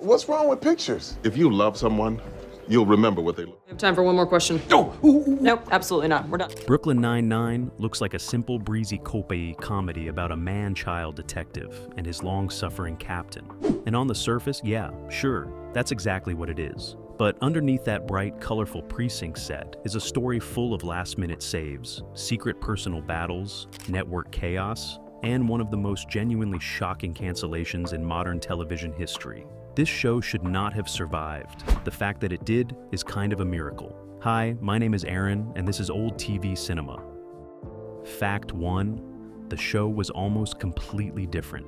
What's wrong with pictures? If you love someone, you'll remember what they look We have time for one more question. Nope, absolutely not. We're done. Brooklyn Nine-Nine looks like a simple, breezy comedy about a man-child detective and his long-suffering captain. And on the surface, yeah, sure, that's exactly what it is. But underneath that bright, colorful precinct set is a story full of last-minute saves, secret personal battles, network chaos, and one of the most genuinely shocking cancellations in modern television history. This show should not have survived. The fact that it did is kind of a miracle. Hi, my name is Aaron, and this is Old TV Cinema. Fact 1, the show was almost completely different.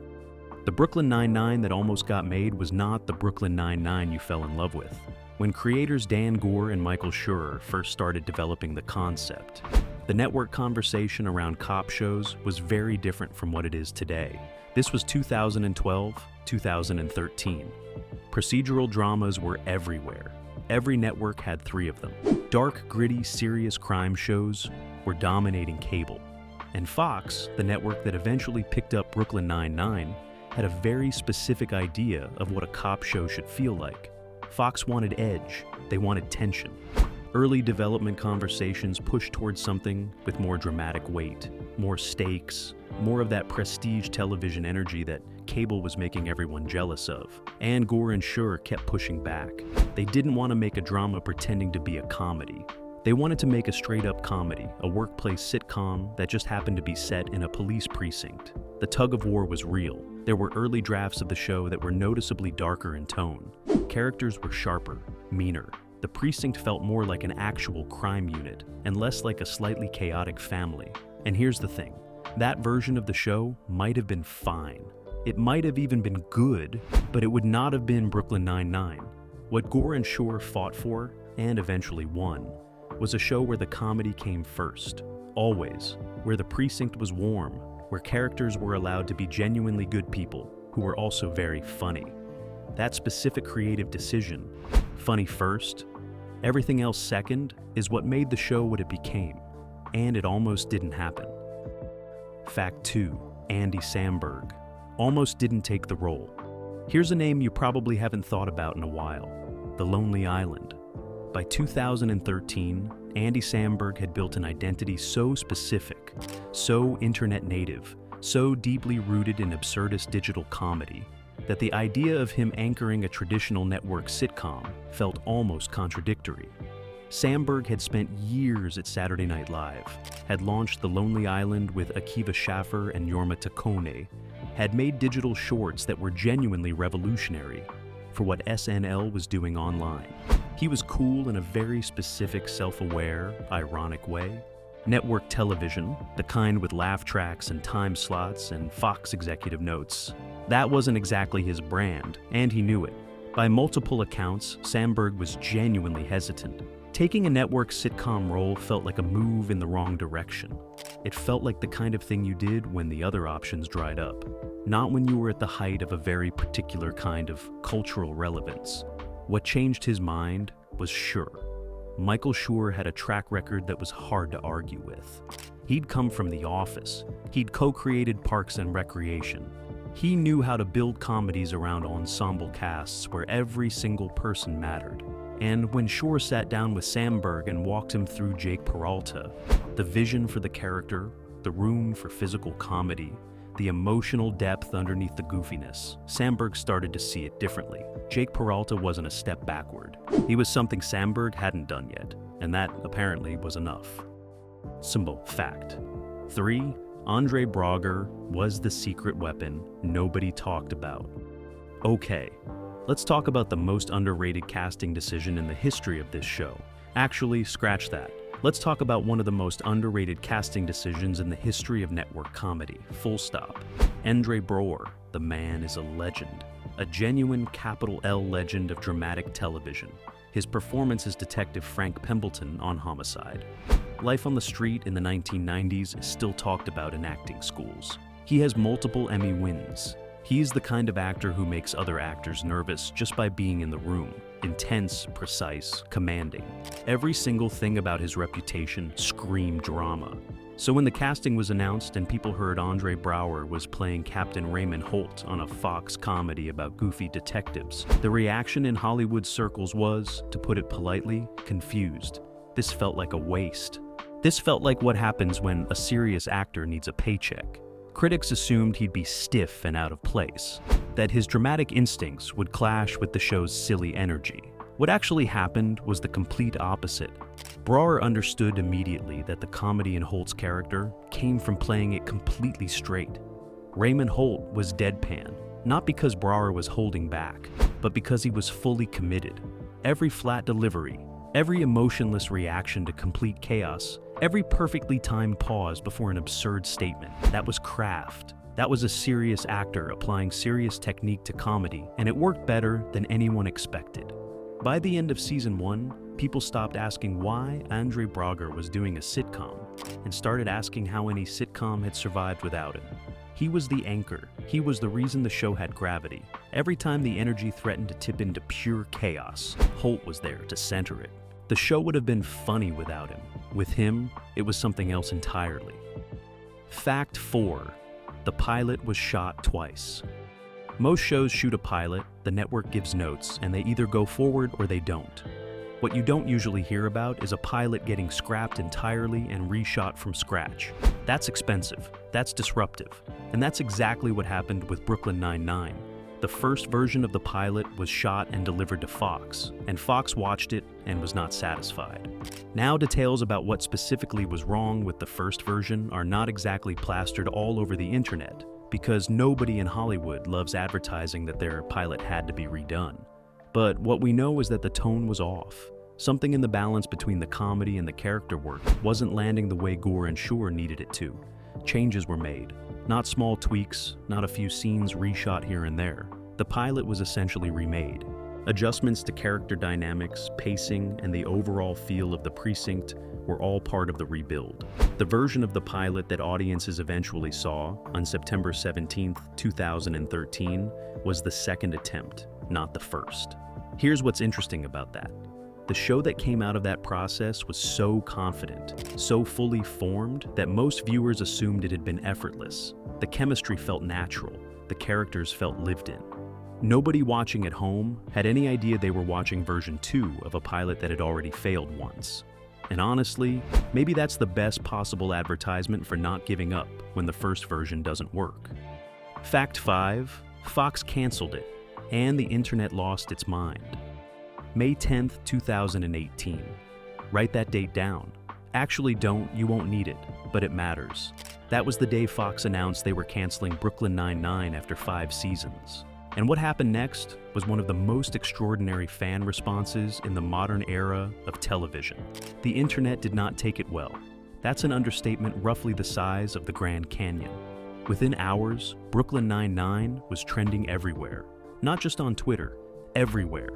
The Brooklyn Nine-Nine that almost got made was not the Brooklyn Nine-Nine you fell in love with. When creators Dan Gore and Michael Schur first started developing the concept, the network conversation around cop shows was very different from what it is today. This was 2012, 2013. Procedural dramas were everywhere. Every network had 3 of them. Dark, gritty, serious crime shows were dominating cable. And Fox, the network that eventually picked up Brooklyn Nine-Nine, had a very specific idea of what a cop show should feel like. Fox wanted edge, they wanted tension. Early development conversations pushed towards something with more dramatic weight, more stakes, more of that prestige television energy that cable was making everyone jealous of. And Gore and Schur kept pushing back. They didn't want to make a drama pretending to be a comedy. They wanted to make a straight-up comedy, a workplace sitcom that just happened to be set in a police precinct. The tug of war was real. There were early drafts of the show that were noticeably darker in tone. Characters were sharper, meaner. The precinct felt more like an actual crime unit and less like a slightly chaotic family. And here's the thing, that version of the show might have been fine. It might have even been good, but it would not have been Brooklyn Nine-Nine. What Gore and Schur fought for, and eventually won, was a show where the comedy came first, always, where the precinct was warm, where characters were allowed to be genuinely good people who were also very funny. That specific creative decision, funny first, everything else second, is what made the show what it became, and it almost didn't happen. Fact 2, Andy Samberg almost didn't take the role. Here's a name you probably haven't thought about in a while, The Lonely Island. By 2013, Andy Samberg had built an identity so specific, so internet native, so deeply rooted in absurdist digital comedy, that the idea of him anchoring a traditional network sitcom felt almost contradictory. Samberg had spent years at Saturday Night Live, had launched The Lonely Island with Akiva Schaffer and Jorma Taccone, had made digital shorts that were genuinely revolutionary for what SNL was doing online. He was cool in a very specific, self-aware, ironic way. Network television, the kind with laugh tracks and time slots and Fox executive notes, that wasn't exactly his brand, and he knew it. By multiple accounts, Samberg was genuinely hesitant. Taking a network sitcom role felt like a move in the wrong direction. It felt like the kind of thing you did when the other options dried up, not when you were at the height of a very particular kind of cultural relevance. What changed his mind was Schur. Michael Schur had a track record that was hard to argue with. He'd come from The Office. He'd co-created Parks and Recreation. He knew how to build comedies around ensemble casts where every single person mattered. And when Schur sat down with Samberg and walked him through Jake Peralta, the vision for the character, the room for physical comedy, the emotional depth underneath the goofiness, Samberg started to see it differently. Jake Peralta wasn't a step backward. He was something Samberg hadn't done yet, and that apparently was enough. Symbol fact. 3. Andre Braugher was the secret weapon nobody talked about. Okay, let's talk about the most underrated casting decision in the history of this show. Actually, scratch that. Let's talk about one of the most underrated casting decisions in the history of network comedy, full stop. Andre Braugher, the man is a legend. A genuine capital L legend of dramatic television. His performance as Detective Frank Pembleton on Homicide. Life on the Street in the 1990s is still talked about in acting schools. He has multiple Emmy wins. He's the kind of actor who makes other actors nervous just by being in the room. Intense, precise, commanding. Every single thing about his reputation screamed drama. So when the casting was announced and people heard Andre Braugher was playing Captain Raymond Holt on a Fox comedy about goofy detectives, the reaction in Hollywood circles was, to put it politely, confused. This felt like a waste. This felt like what happens when a serious actor needs a paycheck. Critics assumed he'd be stiff and out of place, that his dramatic instincts would clash with the show's silly energy. What actually happened was the complete opposite. Braugher understood immediately that the comedy in Holt's character came from playing it completely straight. Raymond Holt was deadpan, not because Braugher was holding back, but because he was fully committed. Every flat delivery, every emotionless reaction to complete chaos, every perfectly timed pause before an absurd statement, that was craft. That was a serious actor applying serious technique to comedy, and it worked better than anyone expected. By the end of season 1, people stopped asking why Andre Braugher was doing a sitcom and started asking how any sitcom had survived without him. He was the anchor. He was the reason the show had gravity. Every time the energy threatened to tip into pure chaos, Holt was there to center it. The show would have been funny without him. With him, it was something else entirely. Fact 4. The pilot was shot twice. Most shows shoot a pilot, the network gives notes, and they either go forward or they don't. What you don't usually hear about is a pilot getting scrapped entirely and reshot from scratch. That's expensive, that's disruptive, and that's exactly what happened with Brooklyn Nine-Nine. The first version of the pilot was shot and delivered to Fox, and Fox watched it and was not satisfied. Now details about what specifically was wrong with the first version are not exactly plastered all over the internet, because nobody in Hollywood loves advertising that their pilot had to be redone. But what we know is that the tone was off. Something in the balance between the comedy and the character work wasn't landing the way Gore and Shore needed it to. Changes were made. Not small tweaks, not a few scenes reshot here and there. The pilot was essentially remade. Adjustments to character dynamics, pacing, and the overall feel of the precinct were all part of the rebuild. The version of the pilot that audiences eventually saw on September 17, 2013 was the second attempt, not the first. Here's what's interesting about that. The show that came out of that process was so confident, so fully formed, that most viewers assumed it had been effortless. The chemistry felt natural, the characters felt lived in. Nobody watching at home had any idea they were watching version 2 of a pilot that had already failed once. And honestly, maybe that's the best possible advertisement for not giving up when the first version doesn't work. Fact 5, Fox canceled it, and the internet lost its mind. May 10th, 2018. Write that date down. Actually don't, you won't need it, but it matters. That was the day Fox announced they were canceling Brooklyn Nine-Nine after 5 seasons. And what happened next was one of the most extraordinary fan responses in the modern era of television. The internet did not take it well. That's an understatement roughly the size of the Grand Canyon. Within hours, Brooklyn Nine-Nine was trending everywhere. Not just on Twitter, everywhere.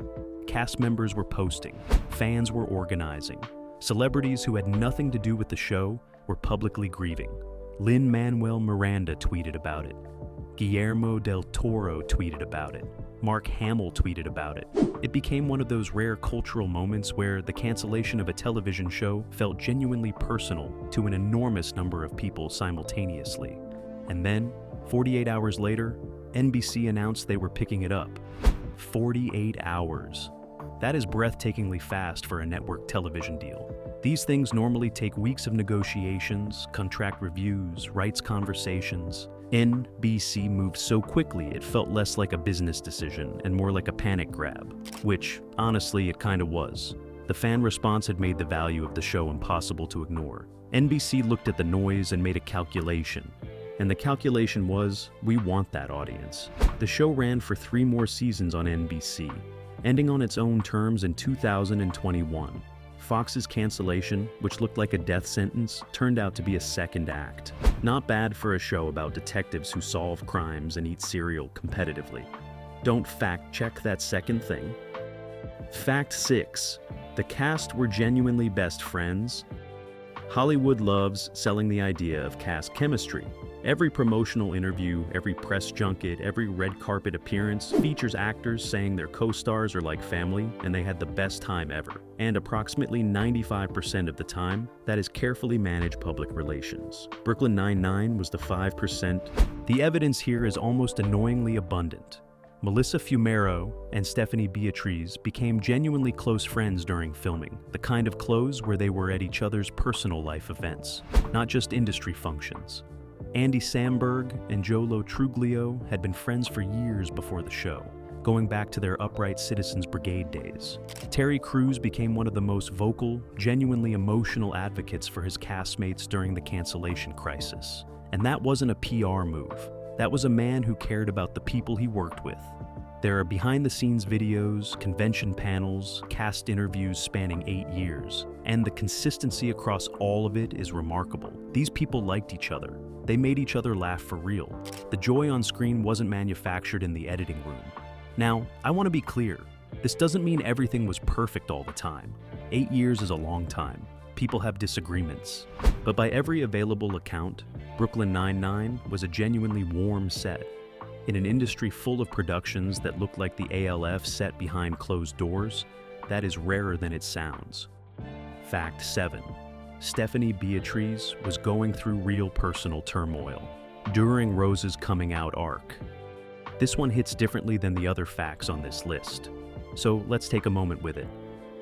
Cast members were posting, fans were organizing. Celebrities who had nothing to do with the show were publicly grieving. Lin-Manuel Miranda tweeted about it. Guillermo del Toro tweeted about it. Mark Hamill tweeted about it. It became one of those rare cultural moments where the cancellation of a television show felt genuinely personal to an enormous number of people simultaneously. And then, 48 hours later, NBC announced they were picking it up. 48 hours. That is breathtakingly fast for a network television deal. These things normally take weeks of negotiations, contract reviews, rights conversations. NBC moved so quickly it felt less like a business decision and more like a panic grab, which, honestly, it kind of was. The fan response had made the value of the show impossible to ignore. NBC looked at the noise and made a calculation. And the calculation was, we want that audience. The show ran for 3 more seasons on NBC, ending on its own terms in 2021. Fox's cancellation, which looked like a death sentence, turned out to be a second act. Not bad for a show about detectives who solve crimes and eat cereal competitively. Don't fact-check that second thing. Fact 6. The cast were genuinely best friends. Hollywood loves selling the idea of cast chemistry. Every promotional interview, every press junket, every red carpet appearance features actors saying their co-stars are like family and they had the best time ever. And approximately 95% of the time, that is carefully managed public relations. Brooklyn Nine-Nine was the 5%. The evidence here is almost annoyingly abundant. Melissa Fumero and Stephanie Beatriz became genuinely close friends during filming, the kind of close where they were at each other's personal life events, not just industry functions. Andy Samberg and Jolo Truglio had been friends for years before the show, going back to their Upright Citizens Brigade days. Terry Crews became one of the most vocal, genuinely emotional advocates for his castmates during the cancellation crisis. And that wasn't a PR move. That was a man who cared about the people he worked with. There are behind-the-scenes videos, convention panels, cast interviews spanning 8 years, and the consistency across all of it is remarkable. These people liked each other. They made each other laugh for real. The joy on screen wasn't manufactured in the editing room. Now, I want to be clear. This doesn't mean everything was perfect all the time. 8 years is a long time. People have disagreements. But by every available account, Brooklyn Nine-Nine was a genuinely warm set. In an industry full of productions that looked like the ALF set behind closed doors, that is rarer than it sounds. Fact 7. Stephanie Beatriz was going through real personal turmoil during Rosa's coming out arc. This one hits differently than the other facts on this list, so let's take a moment with it.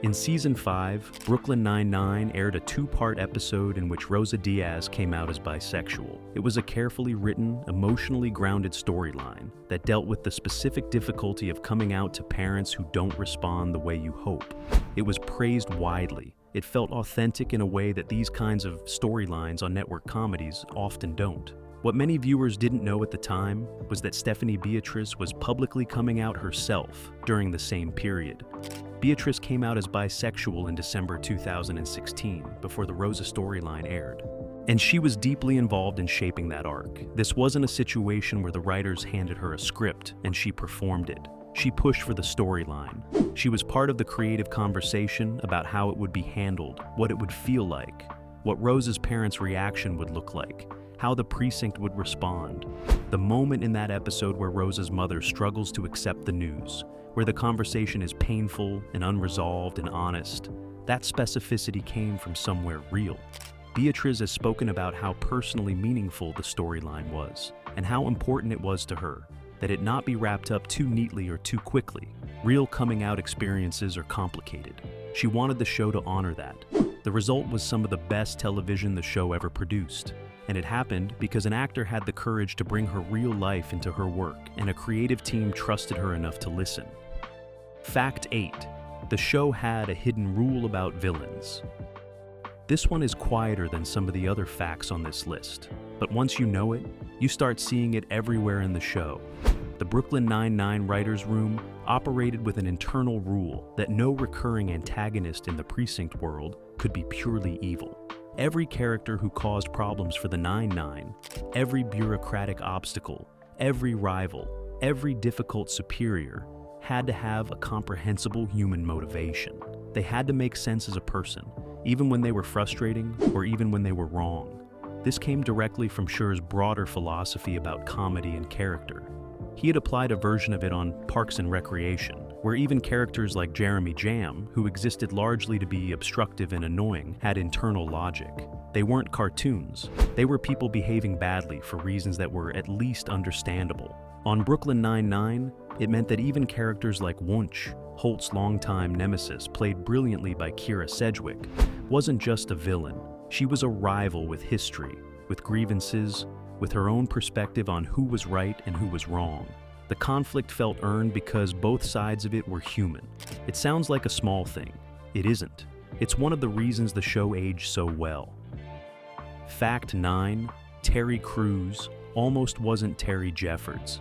In Season 5, Brooklyn Nine-Nine aired a 2-part episode in which Rosa Diaz came out as bisexual. It was a carefully written, emotionally grounded storyline that dealt with the specific difficulty of coming out to parents who don't respond the way you hope. It was praised widely. It felt authentic in a way that these kinds of storylines on network comedies often don't. What many viewers didn't know at the time was that Stephanie Beatriz was publicly coming out herself during the same period. Beatriz came out as bisexual in December 2016, before the Rosa storyline aired. And she was deeply involved in shaping that arc. This wasn't a situation where the writers handed her a script and she performed it. She pushed for the storyline. She was part of the creative conversation about how it would be handled, what it would feel like, what Rosa's parents' reaction would look like, how the precinct would respond. The moment in that episode where Rosa's mother struggles to accept the news, where the conversation is painful and unresolved and honest, that specificity came from somewhere real. Beatriz has spoken about how personally meaningful the storyline was, and how important it was to her, that it not be wrapped up too neatly or too quickly. Real coming out experiences are complicated. She wanted the show to honor that. The result was some of the best television the show ever produced. And it happened because an actor had the courage to bring her real life into her work, and a creative team trusted her enough to listen. Fact 8. The show had a hidden rule about villains. This one is quieter than some of the other facts on this list, but once you know it, you start seeing it everywhere in the show. The Brooklyn Nine-Nine writers' room operated with an internal rule that no recurring antagonist in the precinct world could be purely evil. Every character who caused problems for the Nine-Nine, every bureaucratic obstacle, every rival, every difficult superior, had to have a comprehensible human motivation. They had to make sense as a person, even when they were frustrating or even when they were wrong. This came directly from Schur's broader philosophy about comedy and character. He had applied a version of it on Parks and Recreation, where even characters like Jeremy Jam, who existed largely to be obstructive and annoying, had internal logic. They weren't cartoons. They were people behaving badly for reasons that were at least understandable. On Brooklyn Nine-Nine, it meant that even characters like Wunsch, Holt's longtime nemesis, played brilliantly by Kira Sedgwick, wasn't just a villain. She was a rival with history, with grievances, with her own perspective on who was right and who was wrong. The conflict felt earned because both sides of it were human. It sounds like a small thing. It isn't. It's one of the reasons the show aged so well. Fact 9. Terry Crews almost wasn't Terry Jeffords.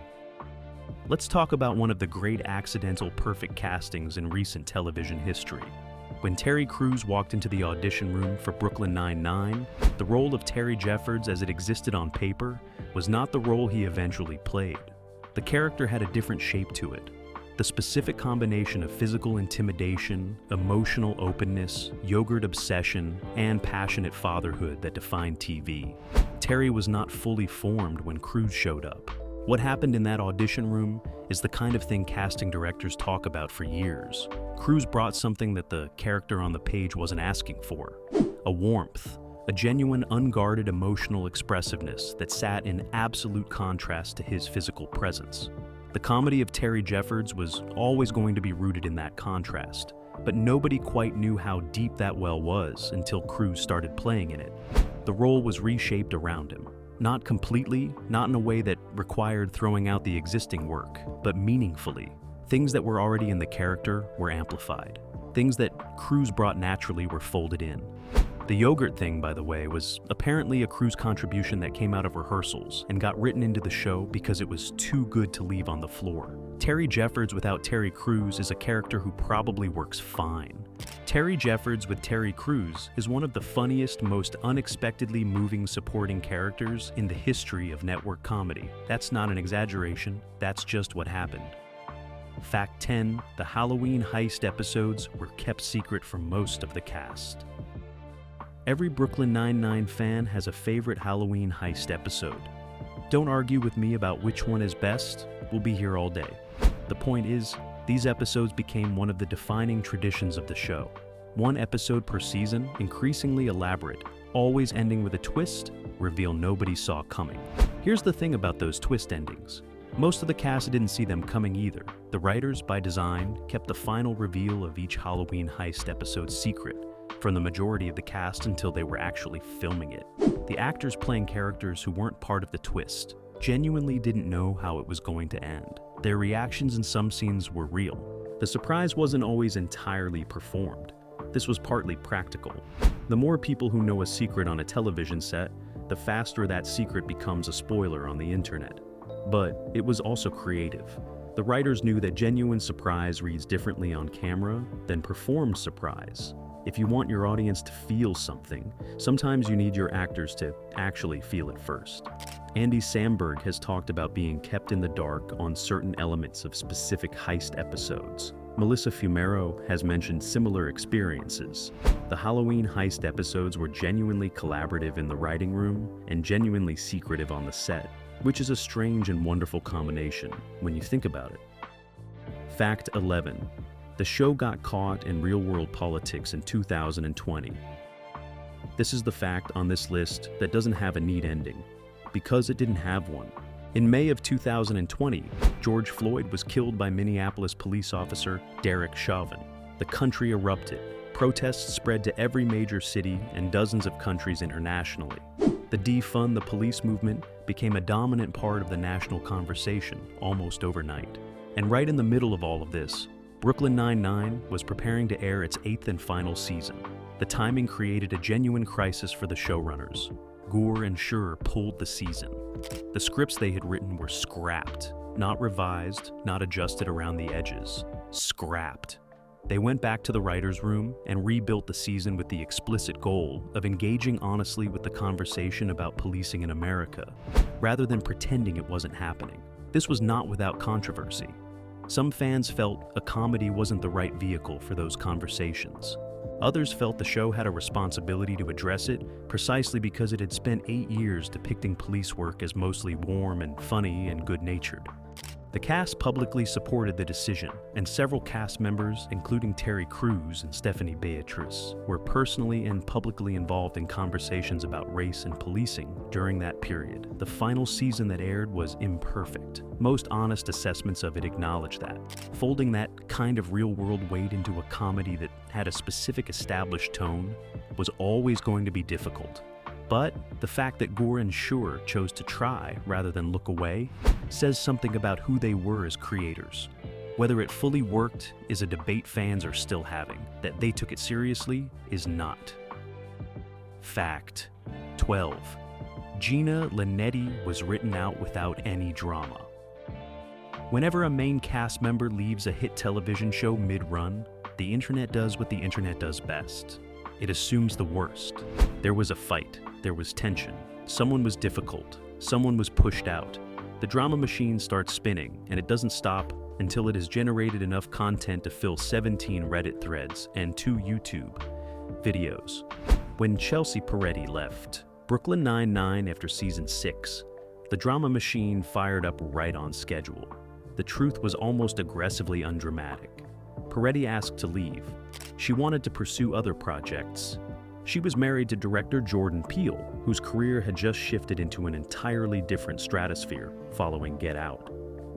Let's talk about one of the great accidental perfect castings in recent television history. When Terry Crews walked into the audition room for Brooklyn Nine-Nine, the role of Terry Jeffords as it existed on paper was not the role he eventually played. The character had a different shape to it. The specific combination of physical intimidation, emotional openness, yogurt obsession, and passionate fatherhood that defined TV. Terry was not fully formed when Crews showed up. What happened in that audition room is the kind of thing casting directors talk about for years. Crews brought something that the character on the page wasn't asking for. A warmth, a genuine, unguarded emotional expressiveness that sat in absolute contrast to his physical presence. The comedy of Terry Jeffords was always going to be rooted in that contrast, but nobody quite knew how deep that well was until Crews started playing in it. The role was reshaped around him. Not completely, not in a way that required throwing out the existing work, but meaningfully. Things that were already in the character were amplified. Things that Crews brought naturally were folded in. The yogurt thing, by the way, was apparently a Crews contribution that came out of rehearsals and got written into the show because it was too good to leave on the floor. Terry Jeffords without Terry Crews is a character who probably works fine. Terry Jeffords with Terry Crews is one of the funniest, most unexpectedly moving supporting characters in the history of network comedy. That's not an exaggeration, that's just what happened. Fact 10, the Halloween heist episodes were kept secret from most of the cast. Every Brooklyn Nine-Nine fan has a favorite Halloween heist episode. Don't argue with me about which one is best, we'll be here all day. The point is, these episodes became one of the defining traditions of the show. One episode per season, increasingly elaborate, always ending with a twist, reveal nobody saw coming. Here's the thing about those twist endings. Most of the cast didn't see them coming either. The writers, by design, kept the final reveal of each Halloween heist episode secret from the majority of the cast until they were actually filming it. The actors playing characters who weren't part of the twist genuinely didn't know how it was going to end. Their reactions in some scenes were real. The surprise wasn't always entirely performed. This was partly practical. The more people who know a secret on a television set, the faster that secret becomes a spoiler on the internet. But it was also creative. The writers knew that genuine surprise reads differently on camera than performed surprise. If you want your audience to feel something, sometimes you need your actors to actually feel it first. Andy Samberg has talked about being kept in the dark on certain elements of specific heist episodes. Melissa Fumero has mentioned similar experiences. The Halloween heist episodes were genuinely collaborative in the writing room and genuinely secretive on the set, which is a strange and wonderful combination when you think about it. Fact 11. The show got caught in real-world politics in 2020. This is the fact on this list that doesn't have a neat ending, because it didn't have one. In May of 2020, George Floyd was killed by Minneapolis police officer Derek Chauvin. The country erupted. Protests spread to every major city and dozens of countries internationally. The defund the police movement became a dominant part of the national conversation almost overnight. And right in the middle of all of this, Brooklyn Nine-Nine was preparing to air its 8th and final season. The timing created a genuine crisis for the showrunners. Gore and Schur pulled the season. The scripts they had written were scrapped, not revised, not adjusted around the edges. Scrapped. They went back to the writer's room and rebuilt the season with the explicit goal of engaging honestly with the conversation about policing in America, rather than pretending it wasn't happening. This was not without controversy. Some fans felt a comedy wasn't the right vehicle for those conversations. Others felt the show had a responsibility to address it precisely because it had spent 8 years depicting police work as mostly warm and funny and good-natured. The cast publicly supported the decision, and several cast members, including Terry Crews and Stephanie Beatrice, were personally and publicly involved in conversations about race and policing during that period. The final season that aired was imperfect. Most honest assessments of it acknowledge that. Folding that kind of real-world weight into a comedy that had a specific established tone was always going to be difficult. But the fact that Gore and Schur chose to try rather than look away says something about who they were as creators. Whether it fully worked is a debate fans are still having. That they took it seriously is not. Fact 12. Gina Linetti was written out without any drama. Whenever a main cast member leaves a hit television show mid-run, the internet does what the internet does best. It assumes the worst. There was a fight. There was tension. Someone was difficult. Someone was pushed out. The drama machine starts spinning, and it doesn't stop until it has generated enough content to fill 17 Reddit threads and 2 YouTube videos. When Chelsea Peretti left Brooklyn Nine-Nine after season 6, the drama machine fired up right on schedule. The truth was almost aggressively undramatic. Peretti asked to leave. She wanted to pursue other projects. She was married to director Jordan Peele, whose career had just shifted into an entirely different stratosphere following Get Out.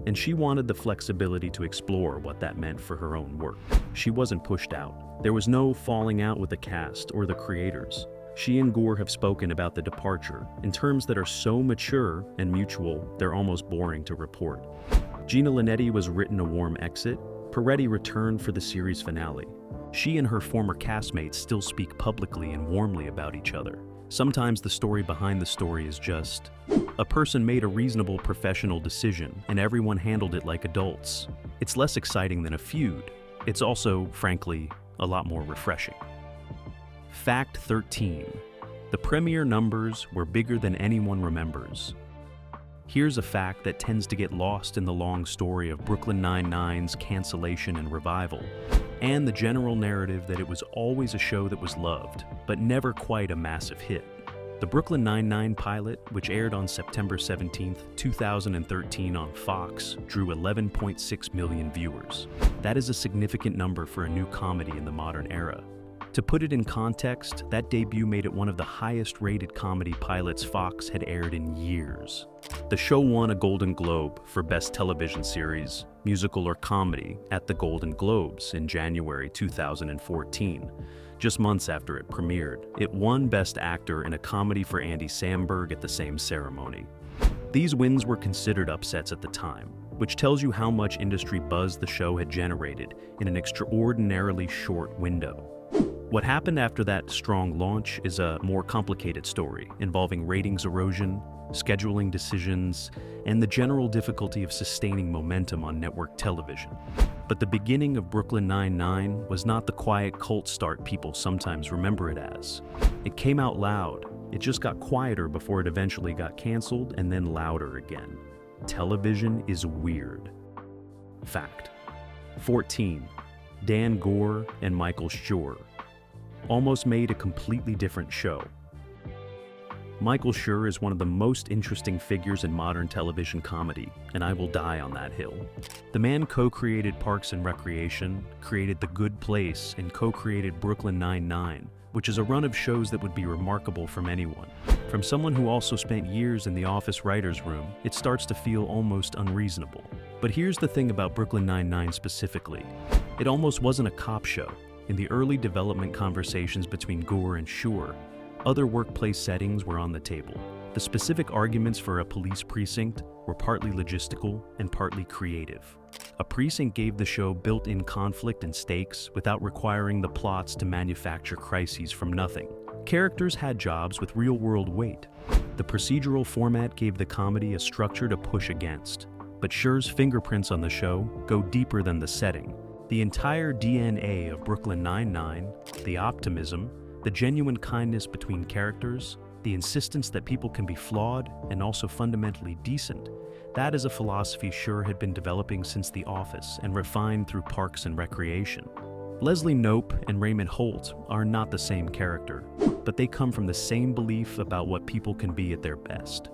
And she wanted the flexibility to explore what that meant for her own work. She wasn't pushed out. There was no falling out with the cast or the creators. She and Gore have spoken about the departure in terms that are so mature and mutual, they're almost boring to report. Gina Linetti was written a warm exit. Peretti returned for the series finale. She and her former castmates still speak publicly and warmly about each other. Sometimes the story behind the story is just, a person made a reasonable professional decision and everyone handled it like adults. It's less exciting than a feud. It's also, frankly, a lot more refreshing. Fact 13. The premiere numbers were bigger than anyone remembers. Here's a fact that tends to get lost in the long story of Brooklyn Nine-Nine's cancellation and revival, and the general narrative that it was always a show that was loved, but never quite a massive hit. The Brooklyn Nine-Nine pilot, which aired on September 17, 2013 on Fox, drew 11.6 million viewers. That is a significant number for a new comedy in the modern era. To put it in context, that debut made it one of the highest-rated comedy pilots Fox had aired in years. The show won a Golden Globe for Best Television Series, Musical or Comedy at the Golden Globes in January 2014, just months after it premiered. It won Best Actor in a Comedy for Andy Samberg at the same ceremony. These wins were considered upsets at the time, which tells you how much industry buzz the show had generated in an extraordinarily short window. What happened after that strong launch is a more complicated story involving ratings erosion, scheduling decisions, and the general difficulty of sustaining momentum on network television. But the beginning of Brooklyn Nine-Nine was not the quiet cult start people sometimes remember it as. It came out loud. It just got quieter before it eventually got canceled and then louder again. Television is weird. Fact 14. Dan Gore and Michael Schur almost made a completely different show. Michael Schur is one of the most interesting figures in modern television comedy, and I will die on that hill. The man co-created Parks and Recreation, created The Good Place, and co-created Brooklyn Nine-Nine, which is a run of shows that would be remarkable from anyone. From someone who also spent years in the office writer's room, it starts to feel almost unreasonable. But here's the thing about Brooklyn Nine-Nine specifically. It almost wasn't a cop show. In the early development conversations between Gore and Schur, other workplace settings were on the table. The specific arguments for a police precinct were partly logistical and partly creative. A precinct gave the show built-in conflict and stakes without requiring the plots to manufacture crises from nothing. Characters had jobs with real-world weight. The procedural format gave the comedy a structure to push against. But Schur's fingerprints on the show go deeper than the setting. The entire DNA of Brooklyn Nine-Nine, the optimism, the genuine kindness between characters, the insistence that people can be flawed and also fundamentally decent, that is a philosophy Schur had been developing since The Office and refined through Parks and Recreation. Leslie Knope and Raymond Holt are not the same character, but they come from the same belief about what people can be at their best.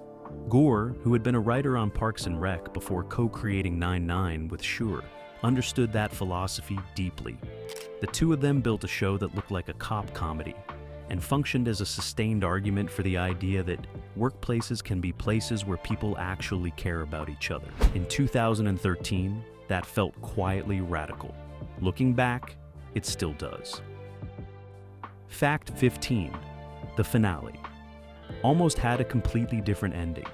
Gore, who had been a writer on Parks and Rec before co-creating Nine-Nine with Schur, understood that philosophy deeply. The two of them built a show that looked like a cop comedy and functioned as a sustained argument for the idea that workplaces can be places where people actually care about each other. In 2013, that felt quietly radical. Looking back, it still does. Fact 15. The finale almost had a completely different ending.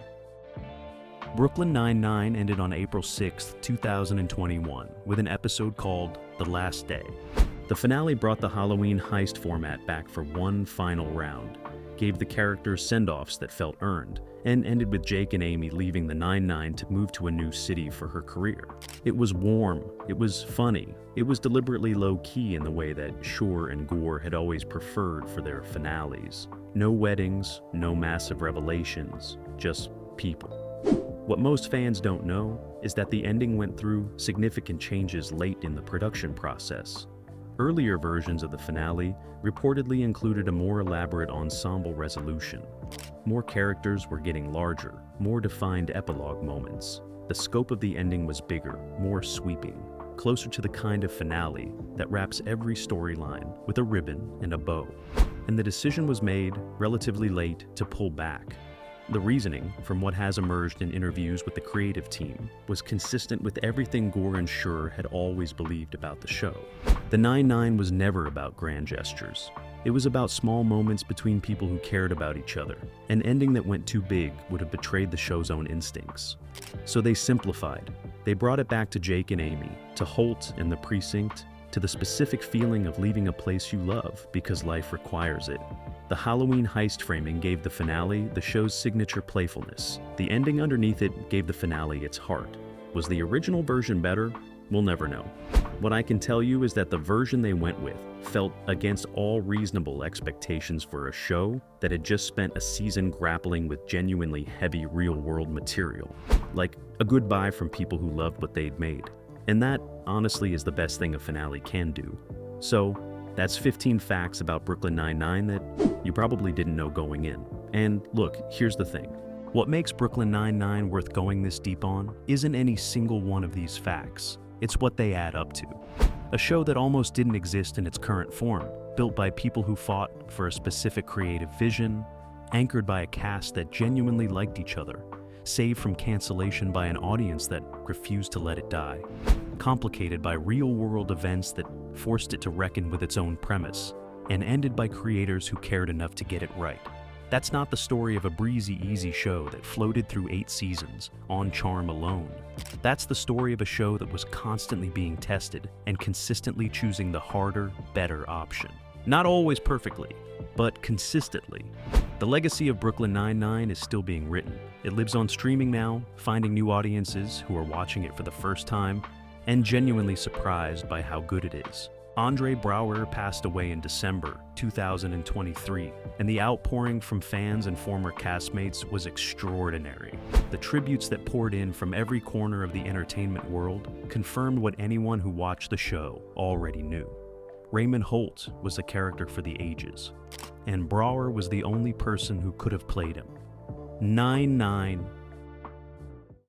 Brooklyn Nine-Nine ended on April 6, 2021, with an episode called The Last Day. The finale brought the Halloween heist format back for one final round, gave the characters send-offs that felt earned, and ended with Jake and Amy leaving the Nine-Nine to move to a new city for her career. It was warm, it was funny, it was deliberately low-key in the way that Schur and Gore had always preferred for their finales. No weddings, no massive revelations, just people. What most fans don't know is that the ending went through significant changes late in the production process. Earlier versions of the finale reportedly included a more elaborate ensemble resolution. More characters were getting larger, more defined epilogue moments. The scope of the ending was bigger, more sweeping, closer to the kind of finale that wraps every storyline with a ribbon and a bow. And the decision was made relatively late to pull back. The reasoning, from what has emerged in interviews with the creative team, was consistent with everything Gore and Schur had always believed about the show. The 9-9 was never about grand gestures. It was about small moments between people who cared about each other. An ending that went too big would have betrayed the show's own instincts. So they simplified. They brought it back to Jake and Amy, to Holt and the precinct, to the specific feeling of leaving a place you love because life requires it. The Halloween heist framing gave the finale the show's signature playfulness. The ending underneath it gave the finale its heart. Was the original version better? We'll never know. What I can tell you is that the version they went with felt against all reasonable expectations for a show that had just spent a season grappling with genuinely heavy real-world material. Like a goodbye from people who loved what they'd made. And that, honestly, is the best thing a finale can do. So, that's 15 facts about Brooklyn Nine-Nine that you probably didn't know going in. And look, here's the thing. What makes Brooklyn Nine-Nine worth going this deep on isn't any single one of these facts. It's what they add up to. A show that almost didn't exist in its current form, built by people who fought for a specific creative vision, anchored by a cast that genuinely liked each other, saved from cancellation by an audience that refused to let it die, complicated by real-world events that forced it to reckon with its own premise, and ended by creators who cared enough to get it right. That's not the story of a breezy, easy show that floated through 8 seasons, on charm alone. That's the story of a show that was constantly being tested and consistently choosing the harder, better option. Not always perfectly, but consistently. The legacy of Brooklyn Nine-Nine is still being written. It lives on streaming now, finding new audiences who are watching it for the first time, and genuinely surprised by how good it is. Andre Braugher passed away in December 2023, and the outpouring from fans and former castmates was extraordinary. The tributes that poured in from every corner of the entertainment world confirmed what anyone who watched the show already knew. Raymond Holt was a character for the ages, and Braugher was the only person who could have played him. 9-9